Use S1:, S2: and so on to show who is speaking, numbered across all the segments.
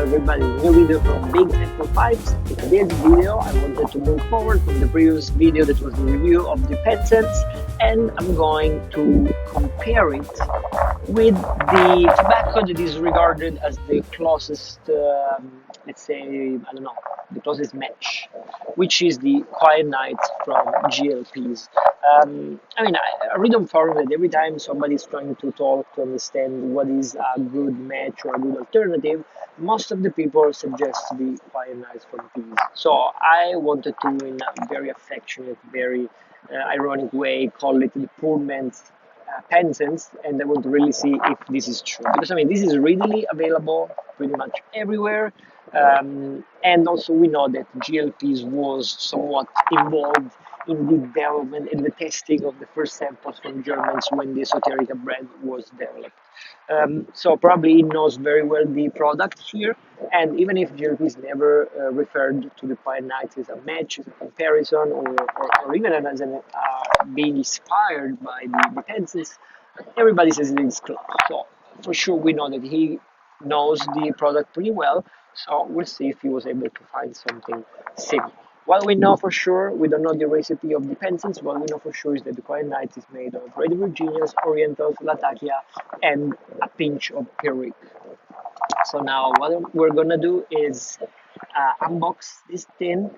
S1: everybody, new video from Big Apple Pipes. In this video I wanted to move forward from the previous video that was the review of the Penzance, and I'm going to compare it with the tobacco that is regarded as the closest, let's say, I don't know, the closest match, which is the Quiet Nights from GL Pease. I read on forum that every time somebody is trying to talk to understand what is a good match or a good alternative, most of the people suggest the Quiet Nights from Pease. So I wanted to, in a very affectionate, very ironic way, call it the poor man's Penzance, and I want to really see if this is true, because this is readily available pretty much everywhere, and also we know that GLPs was somewhat involved in the development and the testing of the first samples from Germans when the Esoterica brand was developed. So probably he knows very well the product here, and even if GLPs never referred to the Quiet Nights as a match, as a comparison, or even as being inspired by the Penzance, everybody says it is close. So for sure we know that he knows the product pretty well, so we'll see if he was able to find something similar. What we know for sure, we don't know the recipe of the Penzance. What we know for sure is that the Quiet Nights is made of Red Virginias, Orientals, Latakia, and a pinch of Perique. So now what we're gonna do is unbox this tin.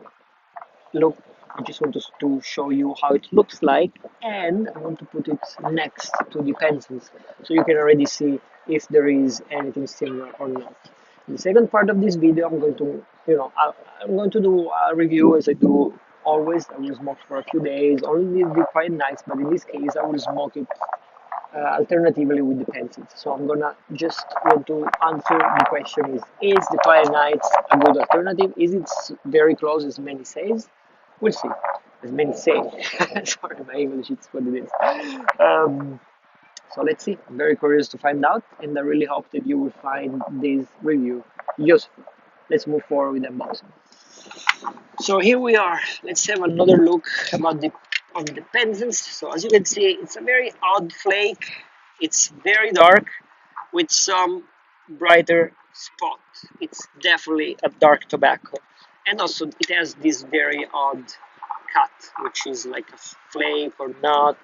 S1: Look, I just want to show you how it looks like, and I want to put it next to the Penzance so you can already see if there is anything similar or not. In the second part of this video, I'm going to, I'm going to do a review as I do always. I will smoke for a few days, only the Quiet Nights, but in this case, I will smoke it alternatively with the Penzance. So I'm gonna just want to answer the question: is the Quiet Nights a good alternative? Is it very close as many says? We'll see. As many say. Sorry, my English is what it is. So let's see. I'm very curious to find out, and I really hope that you will find this review useful. Let's move forward with unboxing. So here we are. Let's have another look on the Penzance. So as you can see, it's a very odd flake. It's very dark with some brighter spot. It's definitely a dark tobacco, and also it has this very odd cut, which is like a flake or not.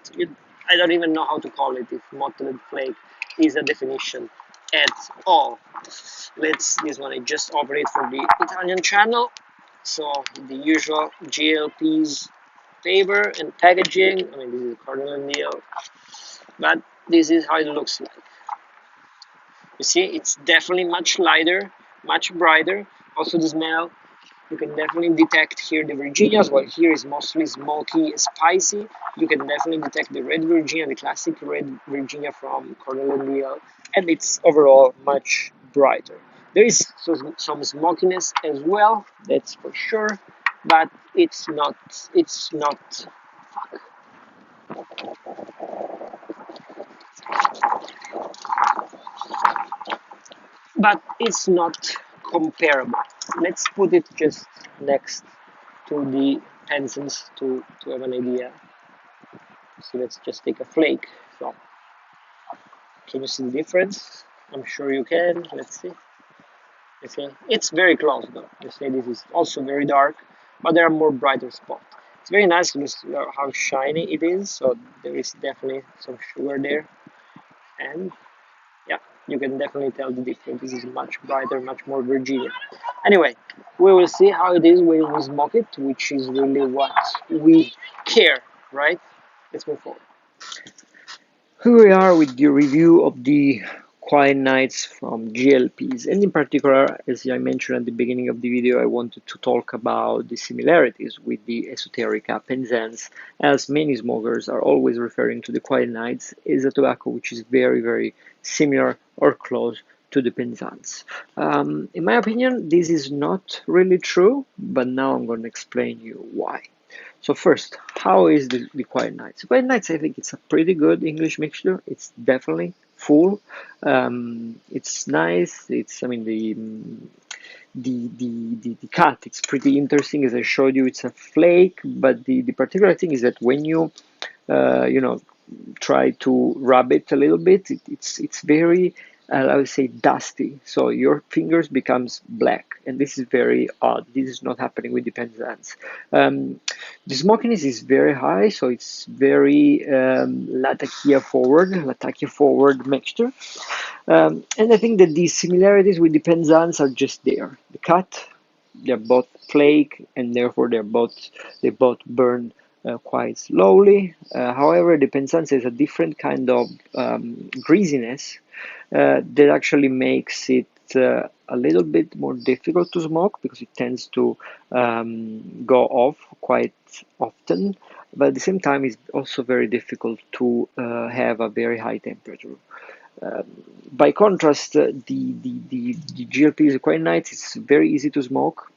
S1: I don't even know how to call it, if mottled flake is a definition at all. This one, I just open it for the Italian channel. So the usual GL Pease paper and packaging. This is a cardinal deal, but this is how it looks like. You see, it's definitely much lighter, much brighter. Also the smell, you can definitely detect here the Virginias, while here is mostly smoky, spicy. You can definitely detect the Red Virginia, the classic Red Virginia from Cornell and Deal, and it's overall much brighter. There is some smokiness as well, that's for sure, but it's not. But it's not comparable. Let's put it just next to the Penzance to have an idea. So let's just take a flake. So can you see the difference? I'm sure you can. Let's see. Okay, it's very close though. You see, this is also very dark, but there are more brighter spots. It's very nice to see how shiny it is. So there is definitely some sugar there, and yeah, you can definitely tell the difference. This is much brighter, much more Virginia. Anyway, we will see how it is when we smoke it, which is really what we care, right? Let's move forward. Here we are with the review of the Quiet Nights from GL Pease, and in particular, as I mentioned at the beginning of the video, I wanted to talk about the similarities with the Esoterica Penzance, as many smokers are always referring to the Quiet Nights as a tobacco which is very, very similar or close to the Penzance. In my opinion, this is not really true, but now I'm going to explain you why. So first, how is the Quiet Nights? Quiet Nights, I think it's a pretty good English mixture. It's definitely full. It's nice. It's the cut. It's pretty interesting. As I showed you, it's a flake. But the particular thing is that when you try to rub it a little bit, it's very I would say dusty. So your fingers becomes black, and this is very odd. This is not happening with the Penzance. The smokiness is very high, so it's very Latakia forward mixture. And I think that the similarities with the Penzance are just there. The cut, they're both flake, and therefore they both burn quite slowly. However, the Penzance has a different kind of greasiness that actually makes it a little bit more difficult to smoke because it tends to go off quite often. But at the same time, it's also very difficult to have a very high temperature. Um, by contrast, the GL Pease Quiet Nights is very easy to smoke.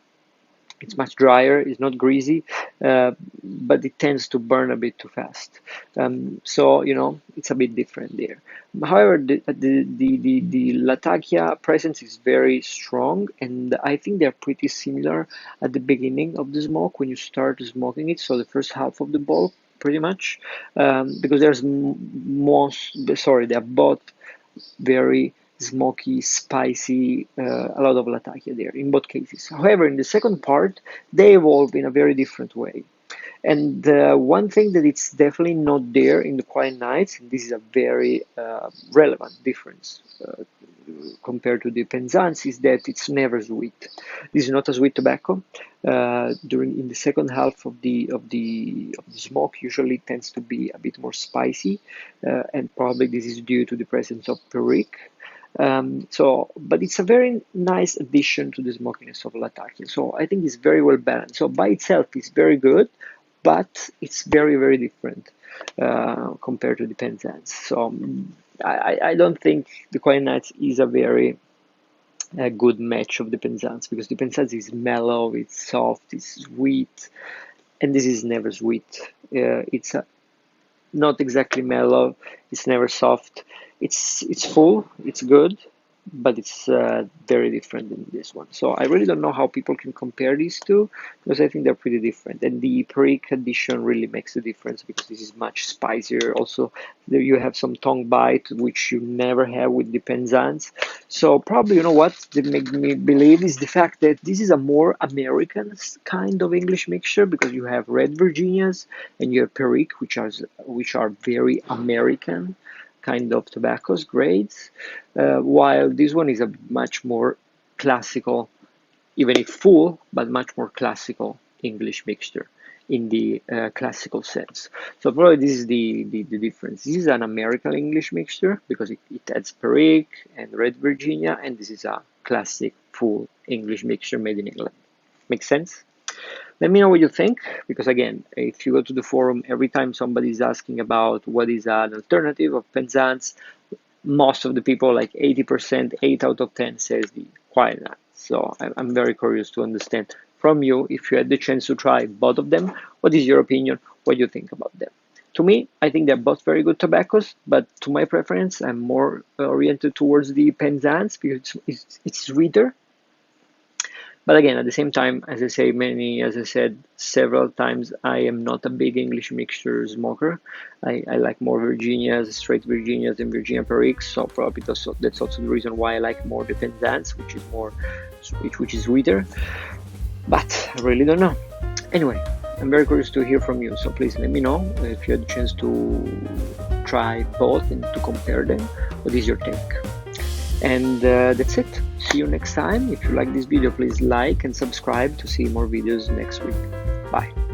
S1: It's much drier, it's not greasy, but it tends to burn a bit too fast. So, it's a bit different there. However, the Latakia presence is very strong, and I think they're pretty similar at the beginning of the smoke when you start smoking it. So, the first half of the bowl, pretty much, because they're both very smoky, spicy, a lot of Latakia there in both cases. However, in the second part, they evolve in a very different way. And one thing that it's definitely not there in the Quiet Nights, and this is a very relevant difference compared to the Penzance, is that it's never sweet. This is not a sweet tobacco. During in the second half of the smoke, usually tends to be a bit more spicy, and probably this is due to the presence of perique. But it's a very nice addition to the smokiness of Latakia. So I think it's very well balanced. So by itself, it's very good, but it's very, very different compared to the Penzance. So I don't think the Quiet Nights is a very good match of the Penzance because the Penzance is mellow, it's soft, it's sweet, and this is never sweet. It's not exactly mellow. It's never soft. It's full. It's good, but it's very different than this one. So I really don't know how people can compare these two because I think they're pretty different. And the perique addition really makes a difference because this is much spicier. Also, there you have some tongue bite which you never have with the Penzance. So probably what that made me believe is the fact that this is a more American kind of English mixture because you have red Virginias and you have perique which are very American kind of tobaccos grades, while this one is a much more classical, even if full, but much more classical English mixture in the classical sense. So probably this is the difference. This is an American English mixture because it adds perique and red Virginia, and this is a classic full English mixture made in England. Makes sense? Let me know what you think, because again, if you go to the forum, every time somebody is asking about what is an alternative of Penzance, most of the people, like 80%, 8 out of 10 says the Quiet Nights. So I'm very curious to understand from you, if you had the chance to try both of them, what is your opinion? What do you think about them? To me, I think they're both very good tobaccos, but to my preference, I'm more oriented towards the Penzance because it's sweeter. But again, at the same time, as I said several times, I am not a big English mixture smoker. I like more Virginias, straight Virginias, and Virginia Periques. So probably that's also the reason why I like more the Penzance, which is sweeter. But I really don't know. Anyway, I'm very curious to hear from you. So please let me know if you had the chance to try both and to compare them. What is your take? And that's it. See you next time. If you like this video, please like and subscribe to see more videos next week. Bye.